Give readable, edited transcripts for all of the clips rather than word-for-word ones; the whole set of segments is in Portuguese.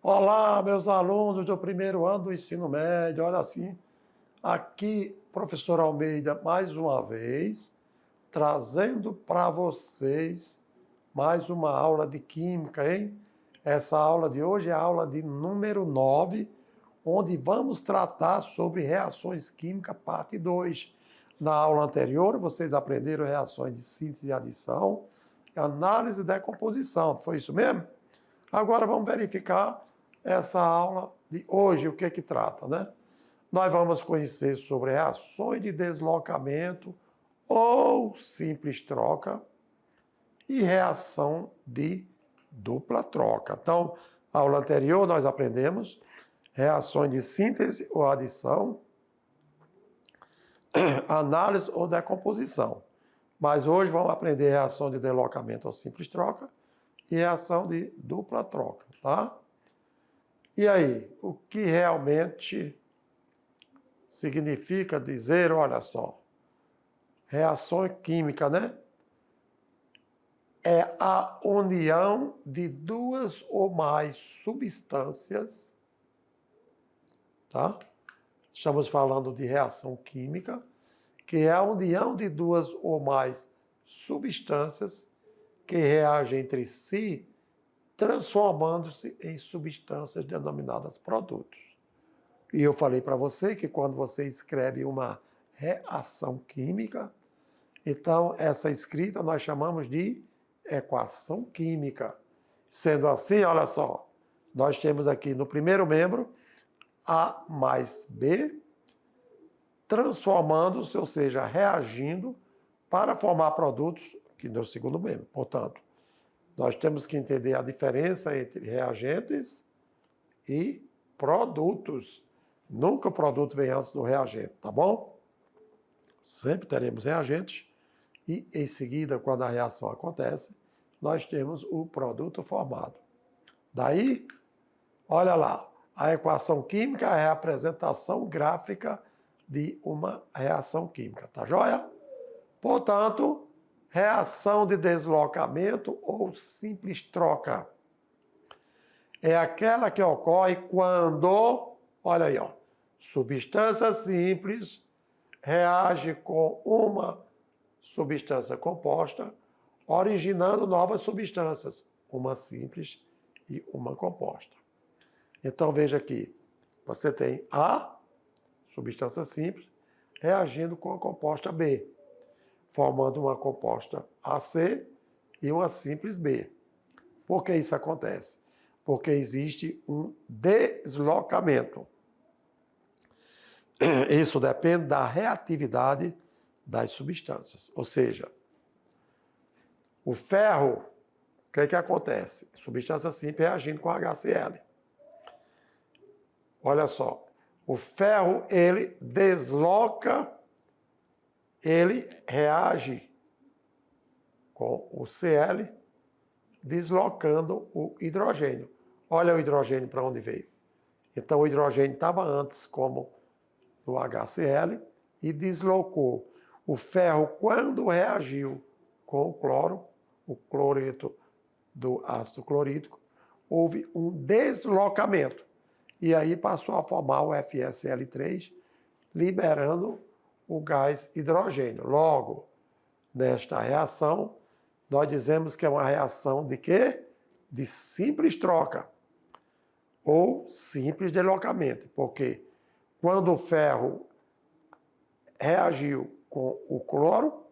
Olá, meus alunos do primeiro ano do ensino médio. Olha assim, aqui, professor Almeida, mais uma vez, trazendo para vocês mais uma aula de química, hein? Essa aula de hoje é a aula de número 9, onde vamos tratar sobre reações químicas, parte 2. Na aula anterior, vocês aprenderam reações de síntese e adição, análise e decomposição. Foi isso mesmo? Agora vamos verificar essa aula de hoje, o que é que trata, né? Nós vamos conhecer sobre reações de deslocamento ou simples troca e reação de dupla troca. Então, na aula anterior nós aprendemos reações de síntese ou adição, análise ou decomposição. Mas hoje vamos aprender reação de deslocamento ou simples troca e reação de dupla troca, tá? E aí, o que realmente significa dizer, olha só, reação química, né? É a união de duas ou mais substâncias, tá? Estamos falando de reação química, que é a união de duas ou mais substâncias que reagem entre si, transformando-se em substâncias denominadas produtos. E eu falei para você que quando você escreve uma reação química, então essa escrita nós chamamos de equação química. Sendo assim, olha só, nós temos aqui no primeiro membro A mais B, transformando-se, ou seja, reagindo para formar produtos, que no segundo membro. Portanto, nós temos que entender a diferença entre reagentes e produtos. Nunca o produto vem antes do reagente, tá bom? Sempre teremos reagentes e, em seguida, quando a reação acontece, nós temos o produto formado. Daí, olha lá, a equação química é a representação gráfica de uma reação química, tá joia? Portanto, reação de deslocamento ou simples troca é aquela que ocorre quando, olha aí, ó, substância simples reage com uma substância composta, originando novas substâncias, uma simples e uma composta. Então veja aqui, você tem A, substância simples, reagindo com a composta B, formando uma composta AC e uma simples B. Por que isso acontece? Porque existe um deslocamento. Isso depende da reatividade das substâncias. Ou seja, o ferro, o que é que acontece? Substância simples reagindo com HCl. Olha só, o ferro, ele desloca, ele reage com o Cl, deslocando o hidrogênio. Olha o hidrogênio para onde veio. Então, o hidrogênio estava antes como do HCl e deslocou. O ferro, quando reagiu com o cloro, o cloreto do ácido clorídrico, houve um deslocamento. E aí passou a formar o FeSL3, liberando o gás hidrogênio. Logo, nesta reação, nós dizemos que é uma reação de quê? De simples troca ou simples deslocamento. Porque quando o ferro reagiu com o cloro,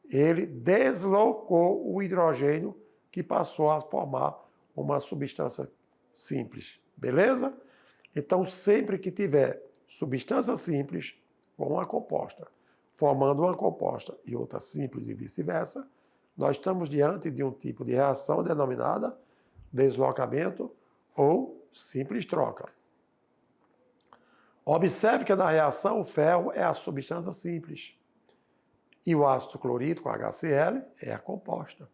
ele deslocou o hidrogênio que passou a formar uma substância simples. Beleza? Então, sempre que tiver substância simples com uma composta, formando uma composta e outra simples e vice-versa, nós estamos diante de um tipo de reação denominada deslocamento ou simples troca. Observe que na reação o ferro é a substância simples e o ácido clorídrico, HCl, é a composta.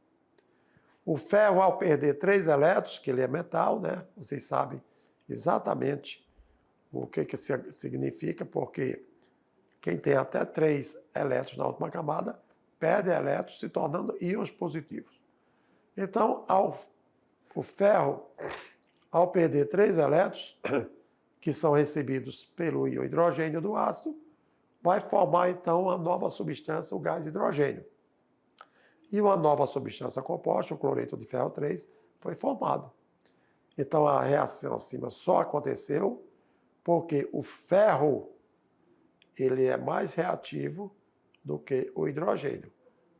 O ferro, ao perder 3 elétrons, que ele é metal, né? Vocês sabem exatamente o que significa, porque quem tem até 3 elétrons na última camada perde elétrons, se tornando íons positivos. Então, o ferro, Ao perder 3 elétrons, que são recebidos pelo íon hidrogênio do ácido, vai formar então uma nova substância, o gás hidrogênio. E uma nova substância composta, o cloreto de ferro 3, foi formado. Então a reação acima só aconteceu porque o ferro ele é mais reativo do que o hidrogênio.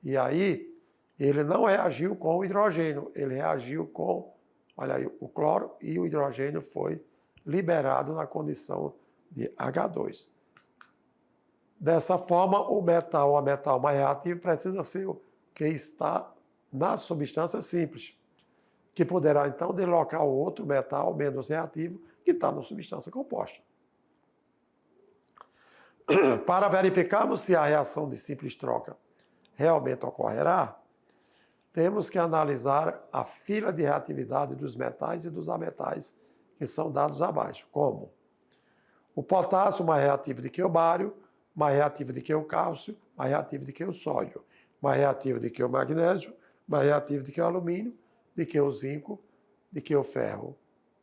E aí ele não reagiu com o hidrogênio, ele reagiu com, olha aí, o cloro, e o hidrogênio foi liberado na condição de H2. Dessa forma, o metal mais reativo precisa ser o que está na substância simples, que poderá então deslocar o outro metal menos reativo que está na substância composta. Para verificarmos se a reação de simples troca realmente ocorrerá, temos que analisar a fila de reatividade dos metais e dos ametais que são dados abaixo, como o potássio mais reativo do que o bário, mais reativo do que o cálcio, mais reativo do que o sódio, mais reativo do que o magnésio, mais reativo do que o alumínio, do que o zinco, do que o ferro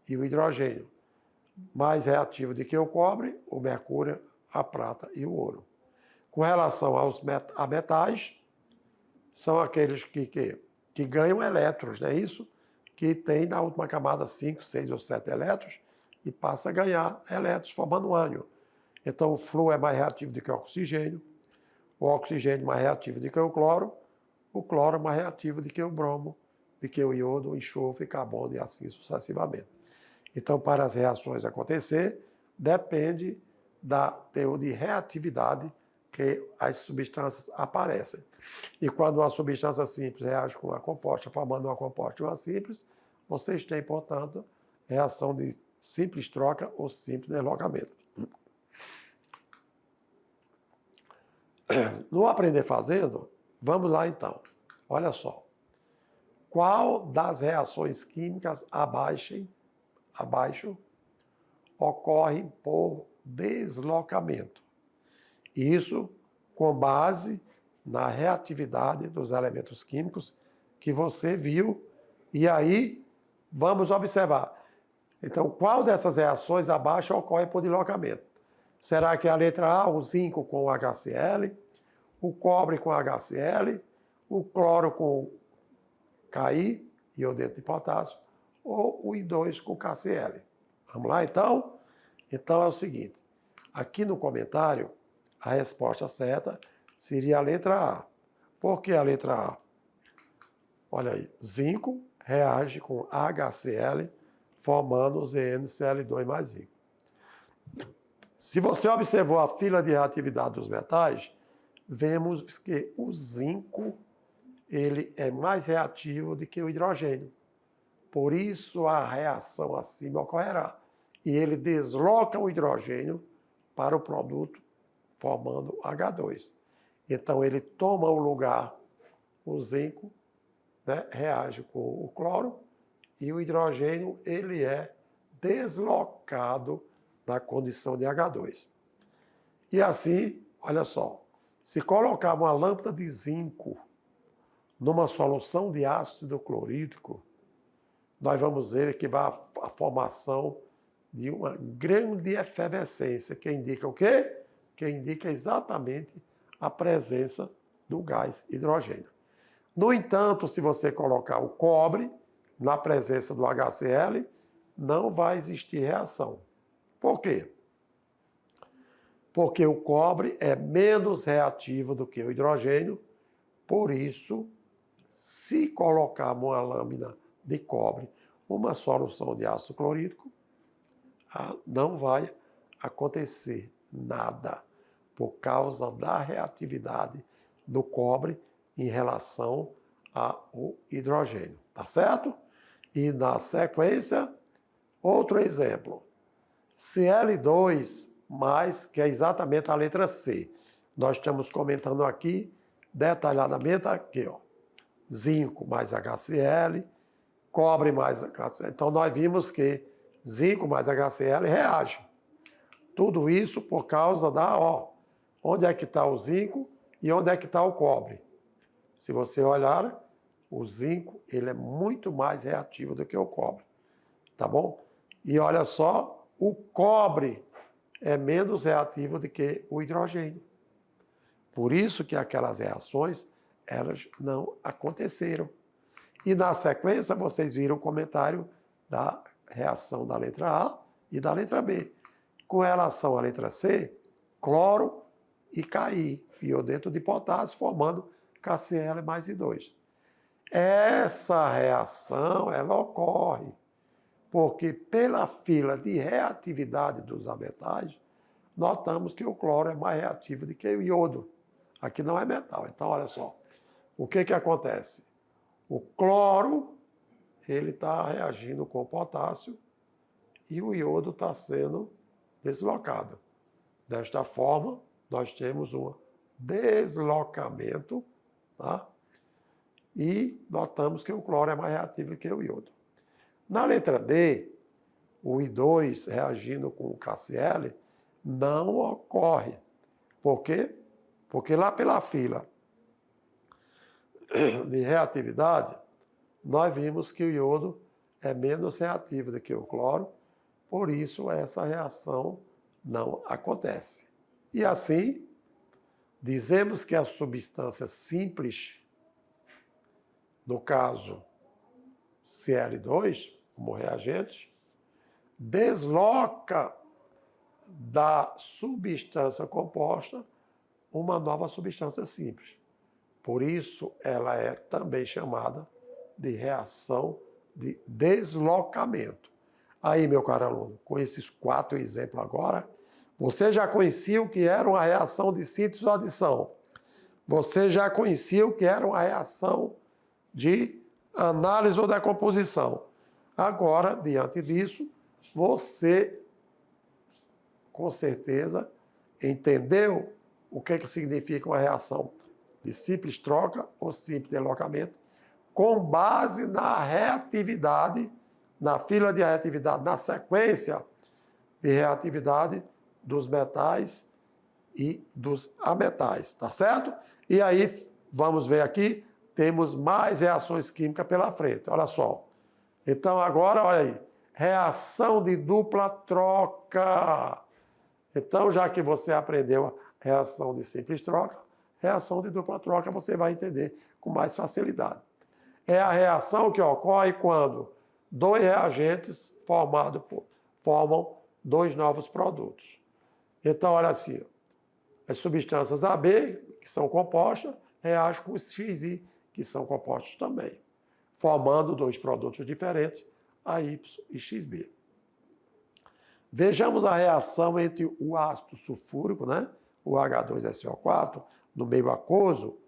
e o hidrogênio, mais reativo do que o cobre, o mercúrio, a prata e o ouro. Com relação a metais, são aqueles que ganham elétrons, não é isso? Que tem na última camada 5, 6 ou 7 elétrons e passa a ganhar elétrons formando ânion. Então o flúor é mais reativo do que o oxigênio mais reativo do que o cloro mais reativo do que o bromo, do que o iodo, o enxofre, carbono e assim sucessivamente. Então, para as reações acontecer, depende da teor de reatividade que as substâncias aparecem. E quando uma substância simples reage com uma composta, formando uma composta e uma simples, vocês têm, portanto, reação de simples troca ou simples deslocamento. No aprender fazendo, vamos lá então. Olha só. Qual das reações químicas abaixo ocorre por deslocamento? Isso com base na reatividade dos elementos químicos que você viu. E aí, vamos observar. Então, qual dessas reações abaixo ocorre por deslocamento? Será que é a letra A, o zinco com o HCl, o cobre com HCl, o cloro com Ki, iodeto de potássio, ou o I2 com KCl? Vamos lá, então? Então, é o seguinte. Aqui no comentário, a resposta certa seria a letra A. Por que a letra A? Olha aí, zinco reage com HCl, formando o ZnCl2 mais zinco. Se você observou a fila de reatividade dos metais, vemos que o zinco ele é mais reativo do que o hidrogênio. Por isso a reação acima ocorrerá. E ele desloca o hidrogênio para o produto, formando H2. Então ele toma o lugar, o zinco, né, reage com o cloro, e o hidrogênio ele é deslocado na condição de H2. E assim, olha só, se colocar uma lâmpada de zinco numa solução de ácido clorídrico, nós vamos ver que vai a formação de uma grande efervescência, que indica o quê? Que indica exatamente a presença do gás hidrogênio. No entanto, se você colocar o cobre na presença do HCl, não vai existir reação. Por quê? Porque o cobre é menos reativo do que o hidrogênio, por isso, se colocarmos uma lâmina de cobre, uma solução de ácido clorídrico, não vai acontecer nada, por causa da reatividade do cobre em relação ao hidrogênio, tá certo? E na sequência, outro exemplo, Cl2+, que é exatamente a letra C. Nós estamos comentando aqui, detalhadamente aqui, ó, zinco mais HCl, cobre mais HCl. Então, nós vimos que zinco mais HCl reage. Tudo isso por causa da, onde é que está o zinco e onde é que está o cobre. Se você olhar, o zinco ele é muito mais reativo do que o cobre, tá bom? E olha só, o cobre é menos reativo do que o hidrogênio. Por isso que aquelas reações, elas não aconteceram. E na sequência, vocês viram o comentário da reação da letra A e da letra B. Com relação à letra C, cloro e Ki, iodeto de potássio, formando KCl mais I2. Essa reação, ela ocorre porque pela fila de reatividade dos ametais, notamos que o cloro é mais reativo do que o iodo. Aqui não é metal. Então, olha só. O que acontece? O cloro, ele está reagindo com o potássio e o iodo está sendo deslocado. Desta forma, nós temos um deslocamento, tá? E notamos que o cloro é mais reativo que o iodo. Na letra D, o I2 reagindo com o KCl não ocorre. Por quê? Porque lá pela fila de reatividade, nós vimos que o iodo é menos reativo do que o cloro, por isso essa reação não acontece. E assim, dizemos que a substância simples, no caso Cl2, como reagente, desloca da substância composta uma nova substância simples. Por isso, ela é também chamada de reação de deslocamento. Aí, meu caro aluno, com esses 4 exemplos agora, você já conhecia o que era uma reação de síntese ou adição. Você já conhecia o que era uma reação de análise ou decomposição. Agora, diante disso, você, com certeza, entendeu o que significa uma reação de simples troca ou simples deslocamento, com base na reatividade, na fila de reatividade, na sequência de reatividade dos metais e dos ametais, tá certo? E aí, vamos ver aqui, temos mais reações químicas pela frente, olha só. Então, agora, olha aí, reação de dupla troca. Então, já que você aprendeu a reação de simples troca, reação de dupla troca você vai entender com mais facilidade. É a reação que ocorre quando 2 reagentes formam 2 novos produtos. Então, olha assim, as substâncias AB, que são compostas, reagem com os XI, que são compostos também, formando 2 produtos diferentes, AY e XB. Vejamos a reação entre o ácido sulfúrico, né, o H2SO4, no meio aquoso,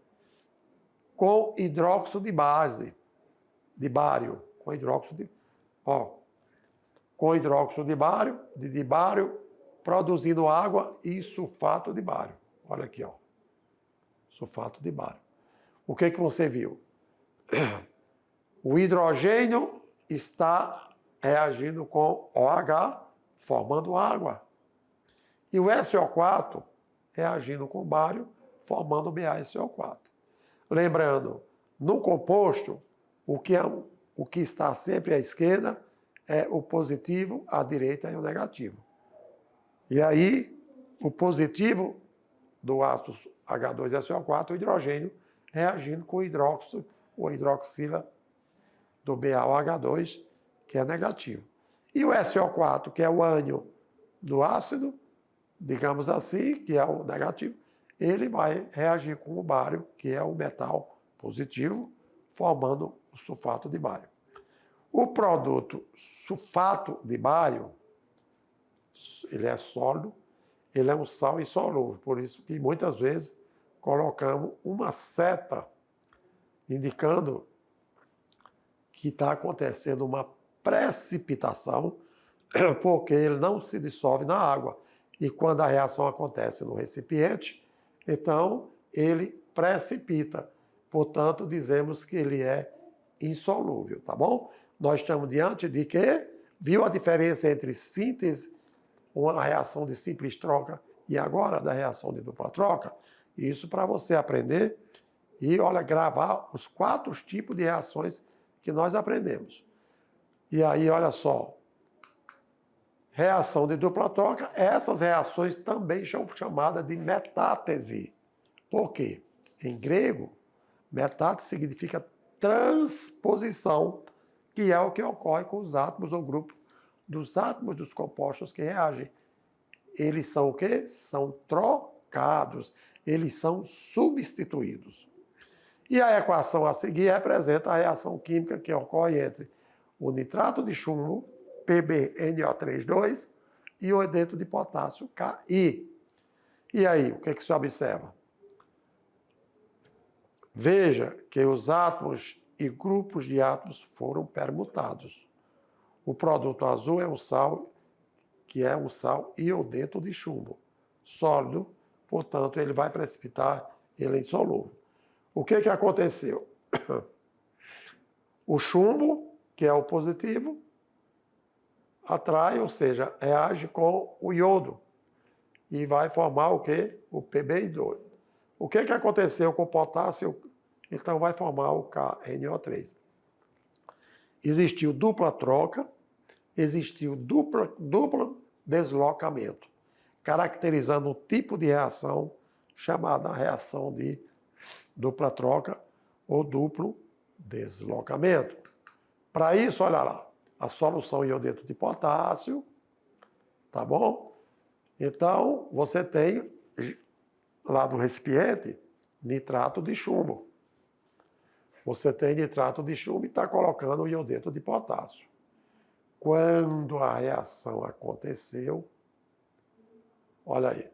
com hidróxido de base, de bário, com hidróxido de bário, produzindo água e sulfato de bário. Olha aqui, ó. Sulfato de bário. O que você viu? O hidrogênio está reagindo com OH, formando água. E o SO4 reagindo com bário, formando BaSO4. Lembrando, no composto, o que está sempre à esquerda é o positivo, à direita é o negativo. E aí, o positivo do ácido H2SO4, o hidrogênio, reagindo com o hidróxido ou hidroxila do BaOH2, que é negativo. E o SO4, que é o ânion do ácido, digamos assim, que é o negativo, ele vai reagir com o bário, que é o metal positivo, formando o sulfato de bário. O produto sulfato de bário, ele é sólido, ele é um sal insolúvel, por isso que muitas vezes colocamos uma seta indicando que está acontecendo uma precipitação, porque ele não se dissolve na água. E quando a reação acontece no recipiente, então ele precipita. Portanto, dizemos que ele é insolúvel, tá bom? Nós estamos diante de quê? Viu a diferença entre síntese, uma reação de simples troca, e agora da reação de dupla troca? Isso para você aprender e, olha, gravar os 4 tipos de reações que nós aprendemos. E aí, olha só, reação de dupla troca, essas reações também são chamadas de metátese. Por quê? Em grego, metátese significa transposição, que é o que ocorre com os átomos ou grupos dos átomos dos compostos que reagem. Eles são o quê? São trocados, eles são substituídos. E a equação a seguir representa a reação química que ocorre entre o nitrato de chumbo, PbNO3,2, e o iodeto de potássio, Ki. E aí, o que é que se observa? Veja que os átomos e grupos de átomos foram permutados. O produto azul é um sal, que é um sal iodeto de chumbo, sólido, portanto, ele vai precipitar, ele é insolúvel. O que aconteceu? O chumbo, que é o positivo, atrai, ou seja, reage com o iodo e vai formar o quê? O Pbi2. O que aconteceu com o potássio? Então vai formar o KNO3. Existiu dupla troca, existiu duplo deslocamento, caracterizando um tipo de reação chamada reação de dupla troca ou duplo deslocamento. Para isso, olha lá, a solução iodeto de potássio, tá bom? Então, você tem lá no recipiente nitrato de chumbo. Você tem nitrato de chumbo e está colocando o iodeto de potássio. Quando a reação aconteceu, olha aí.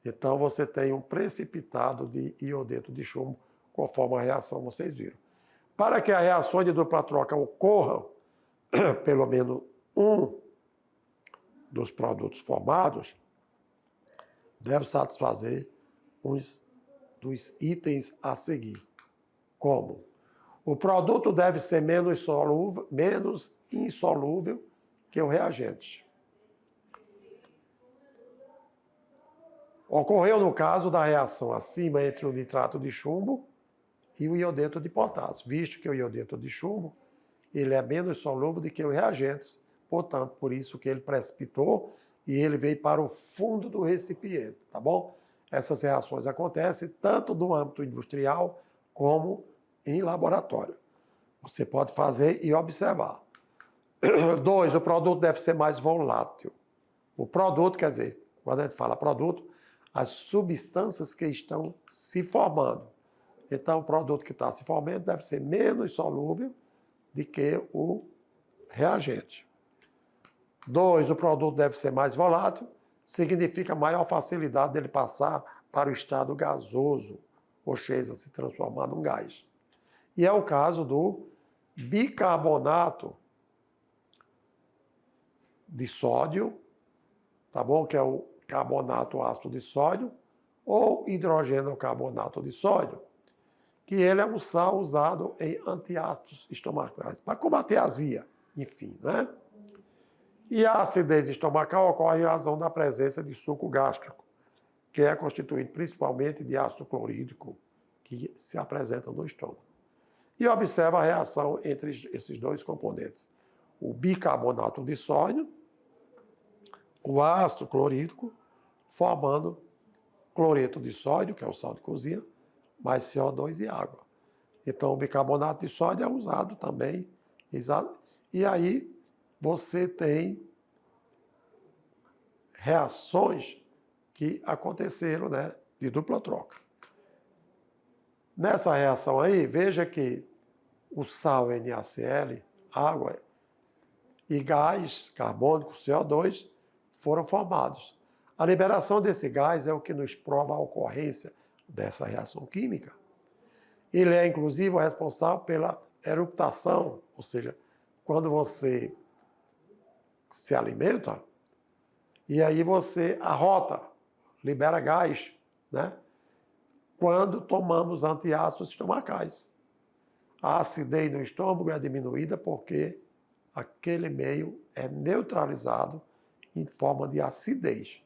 Então, você tem um precipitado de iodeto de chumbo, conforme a reação vocês viram. Para que a reação de dupla troca ocorra, pelo menos um dos produtos formados deve satisfazer uns dos itens a seguir. Como? O produto deve ser menos insolúvel que o reagente. Ocorreu no caso da reação acima entre o nitrato de chumbo e o iodeto de potássio, visto que o iodeto de chumbo ele é menos solúvel do que os reagentes, portanto, por isso que ele precipitou e ele veio para o fundo do recipiente, tá bom? Essas reações acontecem tanto no âmbito industrial como em laboratório. Você pode fazer e observar. 2, o produto deve ser mais volátil. O produto, quer dizer, quando a gente fala produto, as substâncias que estão se formando. Então, o produto que está se formando deve ser menos solúvel do que o reagente. 2, o produto deve ser mais volátil, significa maior facilidade dele passar para o estado gasoso, ou seja, se transformar num gás. E é o caso do bicarbonato de sódio, tá bom? Que é o carbonato ácido de sódio, ou hidrogênio carbonato de sódio, que ele é um sal usado em antiácidos estomacais, para combater a azia, enfim, né? E a acidez estomacal ocorre em razão da presença de suco gástrico, que é constituído principalmente de ácido clorídrico, que se apresenta no estômago. E observa a reação entre esses dois componentes. O bicarbonato de sódio, o ácido clorídrico, formando cloreto de sódio, que é o sal de cozinha, mais CO2 e água. Então, o bicarbonato de sódio é usado também. E aí, você tem reações que aconteceram, né, de dupla troca. Nessa reação aí, veja que o sal NaCl, água e gás carbônico, CO2, foram formados. A liberação desse gás é o que nos prova a ocorrência dessa reação química. Ele é, inclusive, o responsável pela eruptação, ou seja, quando você se alimenta, e aí você arrota, libera gás, né? Quando tomamos antiácidos estomacais. A acidez no estômago é diminuída porque aquele meio é neutralizado em forma de acidez.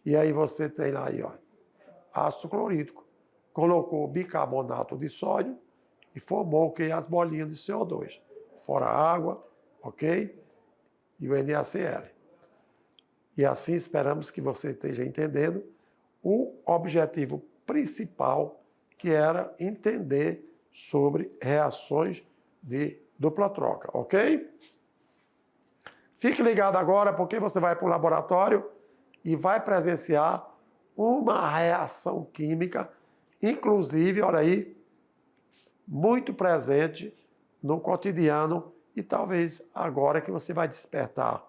E aí você tem aí, ó, ácido clorídrico. Colocou bicarbonato de sódio e formou que as bolinhas de CO2. Fora a água, ok? E o NaCl. E assim esperamos que você esteja entendendo o objetivo principal, que era entender sobre reações de dupla troca, ok? Fique ligado agora, porque você vai para o laboratório e vai presenciar uma reação química, inclusive, olha aí, muito presente no cotidiano, e talvez agora que você vai despertar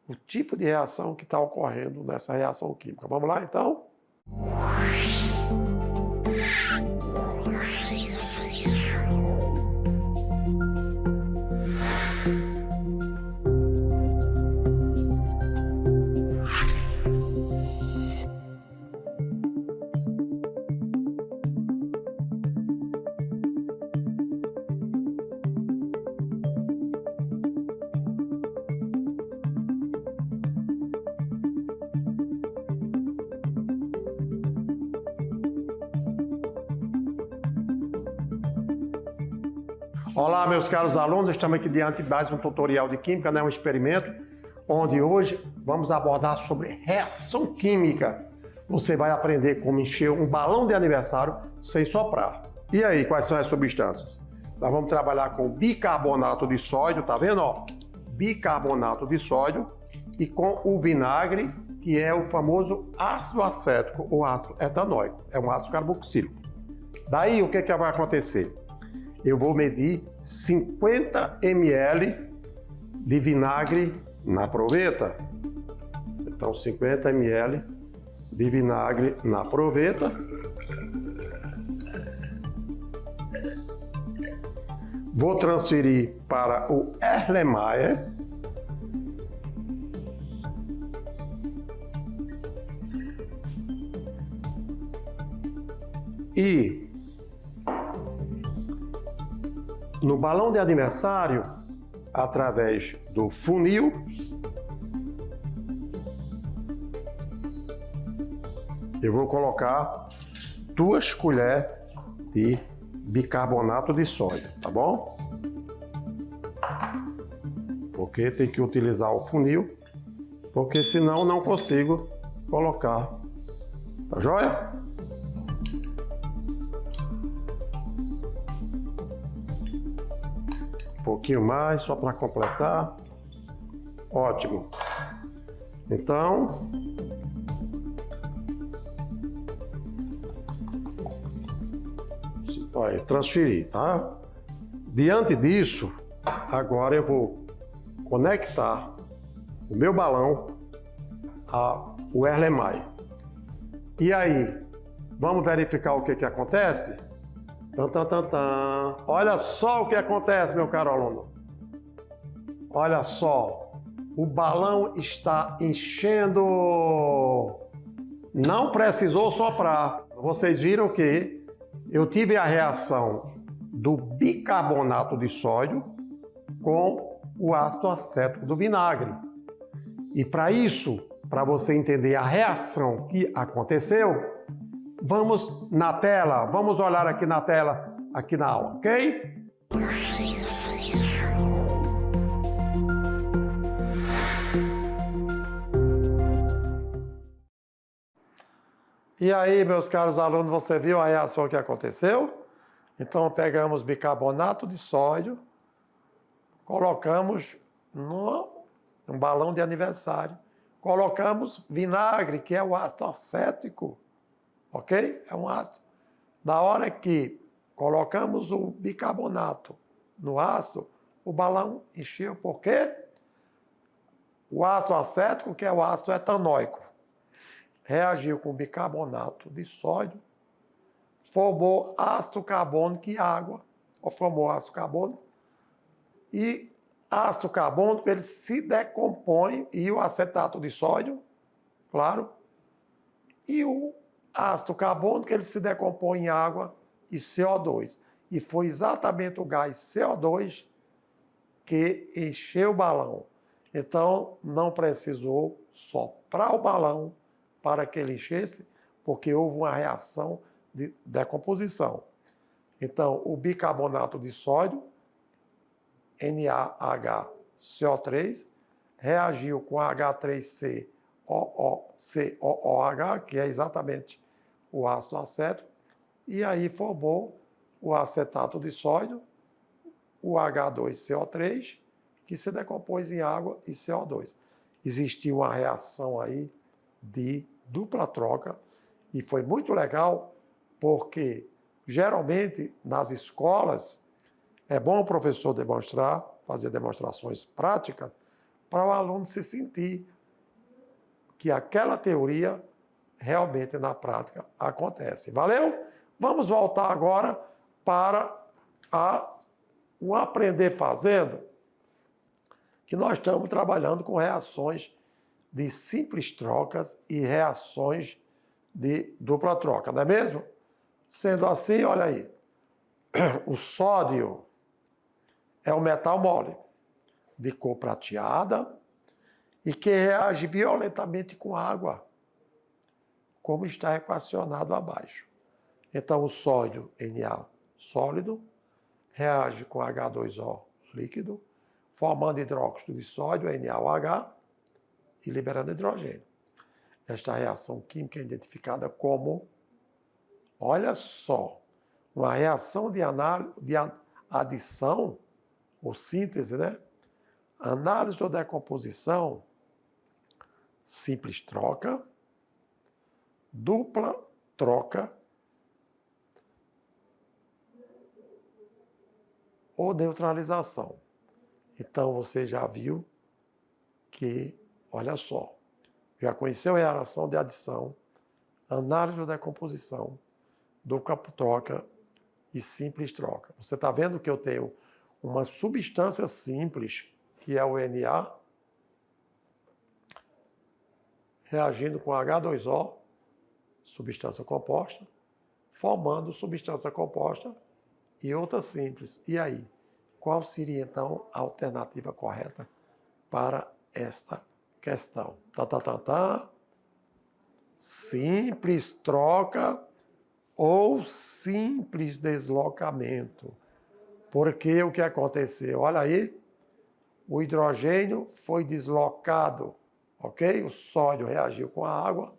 o tipo de reação que está ocorrendo nessa reação química. Vamos lá, então? Olá, meus caros alunos, estamos aqui diante de mais um tutorial de Química, um experimento, onde hoje vamos abordar sobre reação química. Você vai aprender como encher um balão de aniversário sem soprar. E aí, quais são as substâncias? Nós vamos trabalhar com bicarbonato de sódio, tá vendo? Ó? Bicarbonato de sódio e com o vinagre, que é o famoso ácido acético ou ácido etanóico. É um ácido carboxílico. Daí, o que vai acontecer? Eu vou medir 50 ml de vinagre na proveta. Então, 50 ml de vinagre na proveta. Vou transferir para o Erlenmeyer. E no balão de aniversário, através do funil, eu vou colocar 2 colheres de bicarbonato de sódio, tá bom? Porque tem que utilizar o funil, porque senão não consigo colocar, tá joia? Um pouquinho mais, só para completar. Ótimo. Então, vai transferir, tá? Diante disso, agora eu vou conectar o meu balão ao Erlenmeyer. E aí, vamos verificar o que acontece? Olha só o que acontece, meu caro aluno. Olha só, o balão está enchendo. Não precisou soprar. Vocês viram que eu tive a reação do bicarbonato de sódio com o ácido acético do vinagre. E para isso, para você entender a reação que aconteceu, vamos na tela, vamos olhar aqui na tela, aqui na aula, ok? E aí, meus caros alunos, você viu a reação que aconteceu? Então, pegamos bicarbonato de sódio, colocamos num balão de aniversário, colocamos vinagre, que é o ácido acético, ok? É um ácido. Na hora que colocamos o bicarbonato no ácido, o balão encheu. Por quê? O ácido acético, que é o ácido etanóico, reagiu com bicarbonato de sódio, formou ácido carbônico e água, ou formou ácido carbônico, e ácido carbônico ele se decompõe, e o acetato de sódio, claro, e o ácido carbônico ele se decompõe em água e CO2. E foi exatamente o gás CO2 que encheu o balão. Então, não precisou soprar o balão para que ele enchesse, porque houve uma reação de decomposição. Então, o bicarbonato de sódio, NaHCO3, reagiu com H3C COOH, que é exatamente o ácido acético, e aí formou o acetato de sódio, o H2CO3, que se decompôs em água e CO2. Existiu uma reação aí de dupla troca e foi muito legal porque geralmente nas escolas é bom o professor demonstrar, fazer demonstrações práticas para o aluno se sentir que aquela teoria realmente na prática acontece. Valeu? Vamos voltar agora para o aprender fazendo, que nós estamos trabalhando com reações de simples trocas e reações de dupla troca, não é mesmo? Sendo assim, olha aí, o sódio é um metal mole de cor prateada e que reage violentamente com água, como está equacionado abaixo. Então, o sódio Na sólido reage com H2O líquido, formando hidróxido de sódio, NaOH, e liberando hidrogênio. Esta reação química é identificada como, olha só, uma reação de adição, ou síntese, né? Análise ou decomposição, simples troca, dupla troca ou neutralização. Então, você já viu que, olha só, já conheceu a reação de adição, análise ou decomposição, dupla troca e simples troca. Você está vendo que eu tenho uma substância simples, que é o Na, reagindo com H2O, substância composta, formando substância composta e outra simples. E aí, qual seria então a alternativa correta para esta questão? Simples troca ou simples deslocamento. Porque o que aconteceu? Olha aí, o hidrogênio foi deslocado, ok? O sódio reagiu com a água,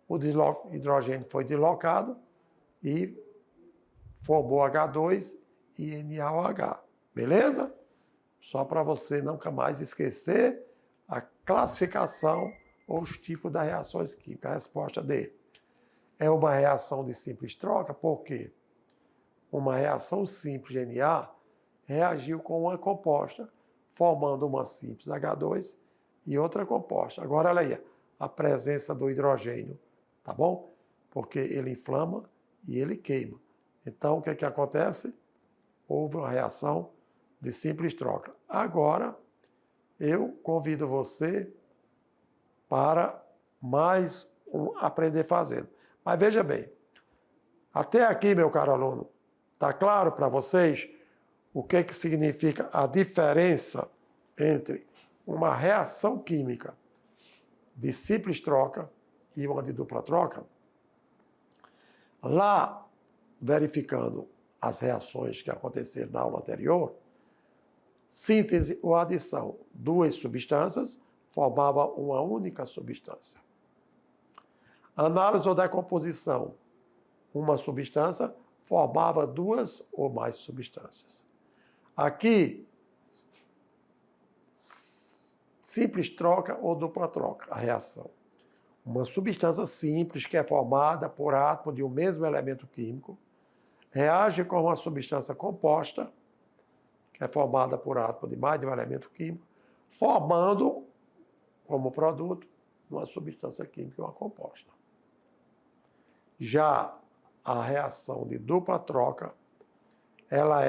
o hidrogênio foi deslocado e formou H2 e NaOH, beleza? Só para você nunca mais esquecer a classificação ou os tipos das reações químicas. A resposta D é uma reação de simples troca, por quê? Uma reação simples de Na reagiu com uma composta, formando uma simples H2 e outra composta. Agora, olha aí, a presença do hidrogênio, tá bom? Porque ele inflama e ele queima. Então, o que é que acontece? Houve uma reação de simples troca. Agora, eu convido você para mais um aprender fazendo. Mas veja bem, até aqui, meu caro aluno, está claro para vocês o que significa a diferença entre uma reação química de simples troca e uma de dupla troca? Lá, verificando as reações que aconteceram na aula anterior, síntese ou adição, duas substâncias formavam uma única substância. Análise ou decomposição, uma substância formava duas ou mais substâncias. Aqui, simples troca ou dupla troca, a reação. Uma substância simples que é formada por átomo de um mesmo elemento químico, reage com uma substância composta, que é formada por átomo de mais de um elemento químico, formando como produto uma substância química, uma composta. Já a reação de dupla troca, ela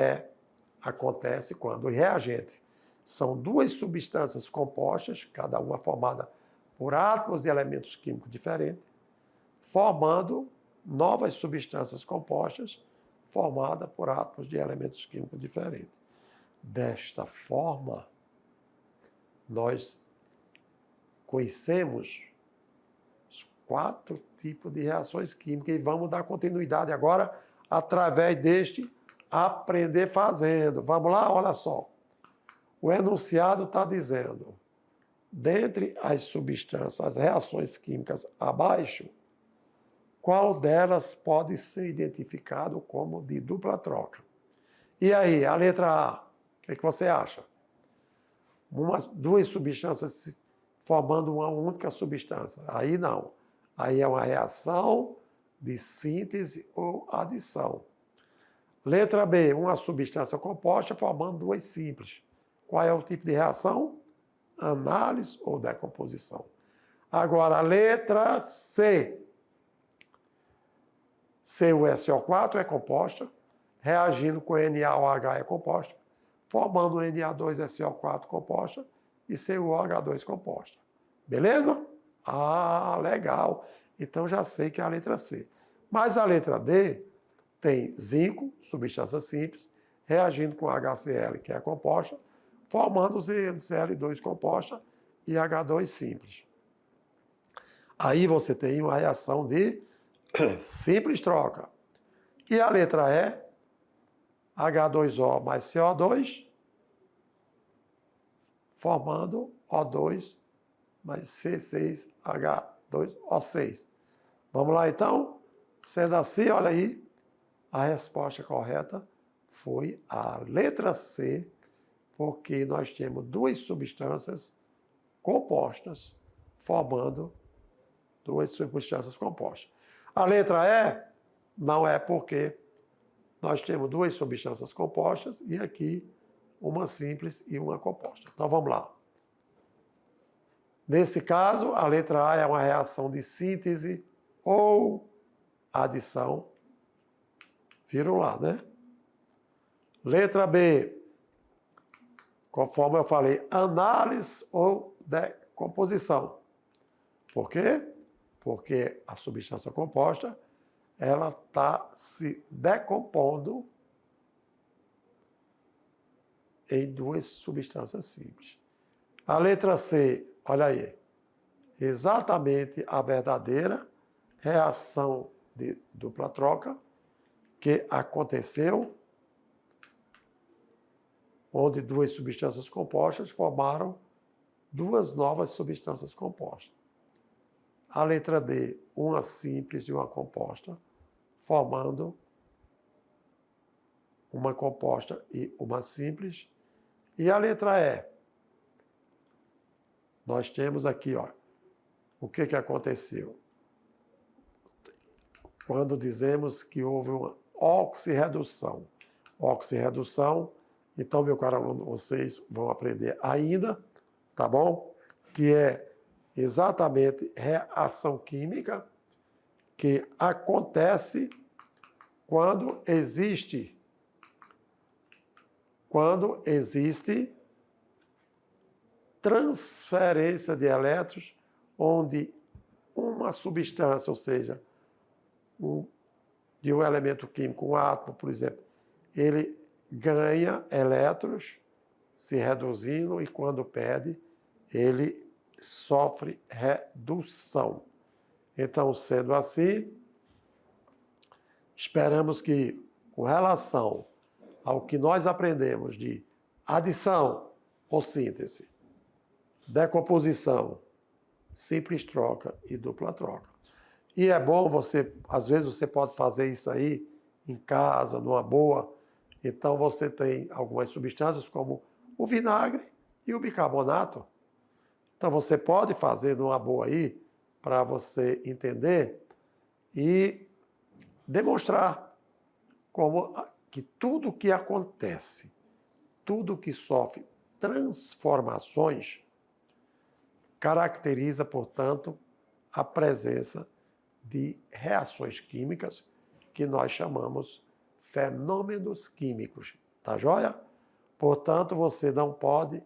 acontece quando o reagente são duas substâncias compostas, cada uma formada por átomos de elementos químicos diferentes, formando novas substâncias compostas formadas por átomos de elementos químicos diferentes. Desta forma, nós conhecemos os 4 tipos de reações químicas e vamos dar continuidade agora através deste aprender fazendo. Vamos lá? Olha só. O enunciado está dizendo: dentre as substâncias, as reações químicas abaixo, qual delas pode ser identificado como de dupla troca? E aí, a letra A, o que você acha? Duas substâncias formando uma única substância. Aí não. Aí é uma reação de síntese ou adição. Letra B, uma substância composta formando duas simples. Qual é o tipo de reação? Análise ou decomposição. Agora, a letra C. CuSO4 é composta, reagindo com NaOH é composta, formando Na2SO4 composta e CuOH2 composta. Beleza? Ah, legal. Então já sei que é a letra C. Mas a letra D tem zinco, substância simples, reagindo com HCl, que é composta, formando ZnCl2 composta e H2 simples. Aí você tem uma reação de simples troca. E a letra E, H2O mais CO2, formando O2 mais C6H2O6. Vamos lá então? Sendo assim, olha aí, a resposta correta foi a letra C, porque nós temos duas substâncias compostas, formando duas substâncias compostas. A letra E não é porque nós temos duas substâncias compostas e aqui uma simples e uma composta. Então vamos lá. Nesse caso, a letra A é uma reação de síntese ou adição. Viram lá, né? Letra B, conforme eu falei, análise ou decomposição. Por quê? Porque a substância composta ela está se decompondo em duas substâncias simples. A letra C, olha aí, exatamente a verdadeira reação de dupla troca que aconteceu, onde duas substâncias compostas formaram duas novas substâncias compostas. A letra D, uma simples e uma composta, formando uma composta e uma simples. E a letra E, nós temos aqui, ó, o que aconteceu? Quando dizemos que houve uma oxirredução. Oxirredução, então, meu caro aluno, vocês vão aprender ainda, tá bom? Que é exatamente reação química que acontece quando existe transferência de elétrons, onde uma substância, ou seja, de um elemento químico, um átomo, por exemplo, ele ganha elétrons se reduzindo e quando perde, ele sofre redução. Então, sendo assim, esperamos que, com relação ao que nós aprendemos de adição ou síntese, decomposição, simples troca e dupla troca. E é bom às vezes você pode fazer isso aí em casa, numa boa. Então você tem algumas substâncias como o vinagre e o bicarbonato. Então você pode fazer numa boa aí para você entender e demonstrar como que tudo que acontece, tudo que sofre transformações, caracteriza, portanto, a presença de reações químicas que nós chamamos fenômenos químicos, tá joia? Portanto, você não pode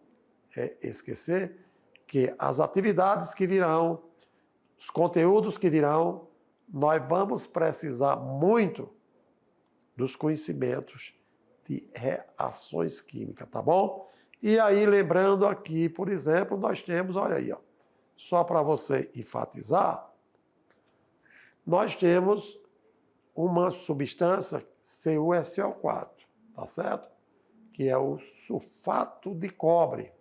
esquecer que as atividades que virão, os conteúdos que virão, nós vamos precisar muito dos conhecimentos de reações químicas, tá bom? E aí, lembrando aqui, por exemplo, nós temos, olha aí, ó, só para você enfatizar, nós temos uma substância CuSO4, tá certo? Que é o sulfato de cobre.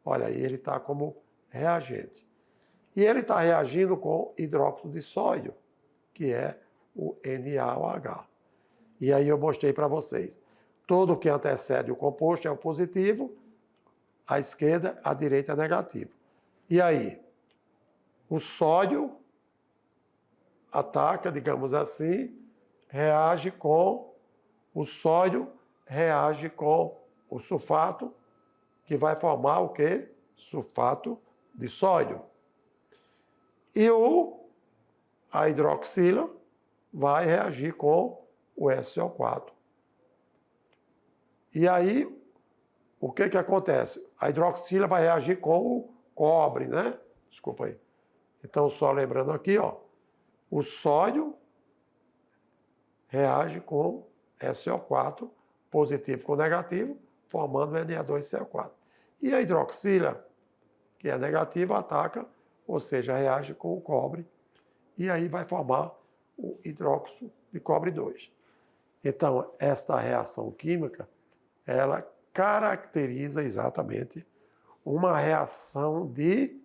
Olha aí, ele está como reagente. E ele está reagindo com hidróxido de sódio, que é o NaOH. E aí eu mostrei para vocês. Tudo que antecede o composto é o positivo, à esquerda, à direita é negativo. E aí, o sódio ataca, digamos assim, reage com o sódio, reage com o sulfato, que vai formar o quê? Sulfato de sódio. E a hidroxila vai reagir com o SO4. E aí, o que acontece? A hidroxila vai reagir com o cobre, né? Desculpa aí. Então, só lembrando aqui, ó, o sódio reage com SO4, positivo com negativo, formando Na2CO4. E a hidroxila, que é negativa, ataca, ou seja, reage com o cobre, e aí vai formar o hidróxido de cobre 2. Então, esta reação química, ela caracteriza exatamente uma reação de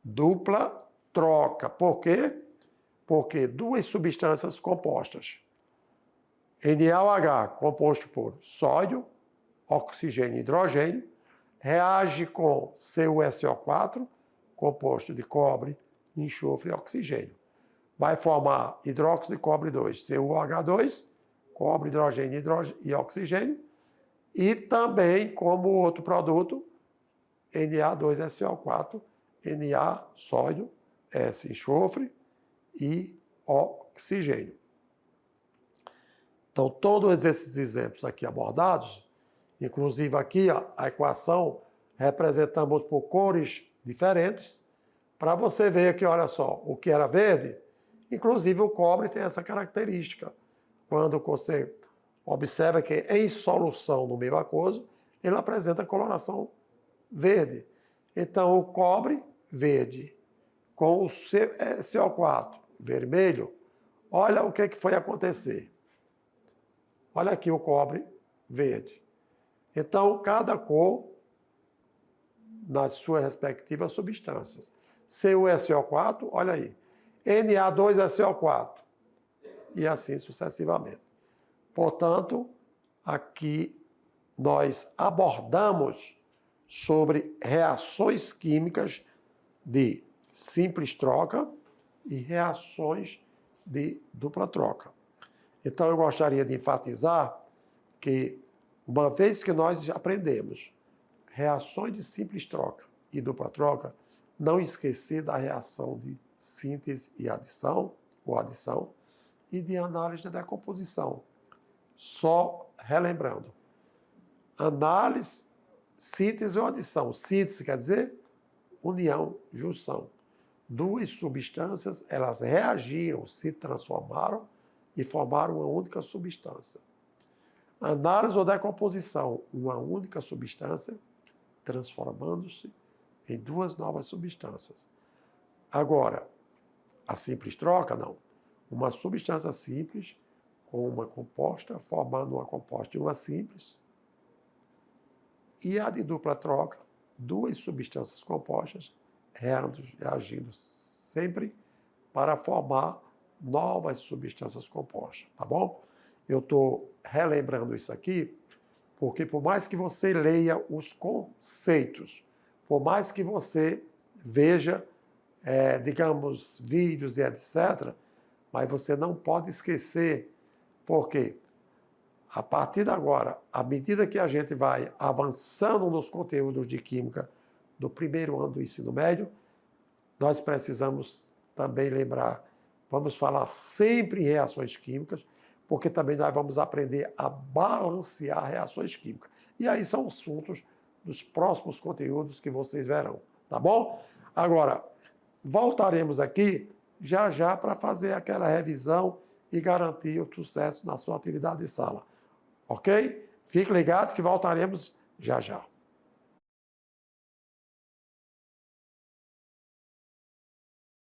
dupla troca. Por quê? Porque duas substâncias compostas, NaOH, composto por sódio, oxigênio e hidrogênio, reage com CuSO4, composto de cobre, enxofre e oxigênio. Vai formar hidróxido de cobre 2, CuOH2, cobre, hidrogênio e oxigênio, e também, como outro produto, Na2SO4, Na, sódio, S, enxofre e oxigênio. Então, todos esses exemplos aqui abordados, inclusive aqui a equação representamos por cores diferentes, para você ver que, olha só, o que era verde, inclusive o cobre tem essa característica. Quando você observa que em solução no meio aquoso, ele apresenta coloração verde. Então, o cobre, verde, com o CO4, vermelho, olha o que foi acontecer. Olha aqui o cobre, verde. Então, cada cor, nas suas respectivas substâncias. CuSO4, olha aí. Na2SO4. E assim sucessivamente. Portanto, aqui nós abordamos sobre reações químicas de simples troca e reações de dupla troca. Então, eu gostaria de enfatizar que, uma vez que nós aprendemos reações de simples troca e dupla troca, não esquecer da reação de síntese e adição, ou adição, e de análise de decomposição. Só relembrando, análise, síntese ou adição. Síntese quer dizer união, junção. Duas substâncias, elas reagiram, se transformaram e formaram uma única substância. Análise ou decomposição, uma única substância transformando-se em duas novas substâncias. Agora, a simples troca, não. Uma substância simples com uma composta, formando uma composta e uma simples. E a de dupla troca, duas substâncias compostas reagindo sempre para formar novas substâncias compostas, tá bom? Eu estou relembrando isso aqui, porque por mais que você leia os conceitos, por mais que você veja, digamos, vídeos e etc., mas você não pode esquecer, porque a partir de agora, à medida que a gente vai avançando nos conteúdos de química do primeiro ano do ensino médio, nós precisamos também lembrar, vamos falar sempre em reações químicas, porque também nós vamos aprender a balancear reações químicas. E aí são assuntos dos próximos conteúdos que vocês verão, tá bom? Agora, voltaremos aqui já para fazer aquela revisão e garantir o sucesso na sua atividade de sala. Ok? Fique ligado que voltaremos já.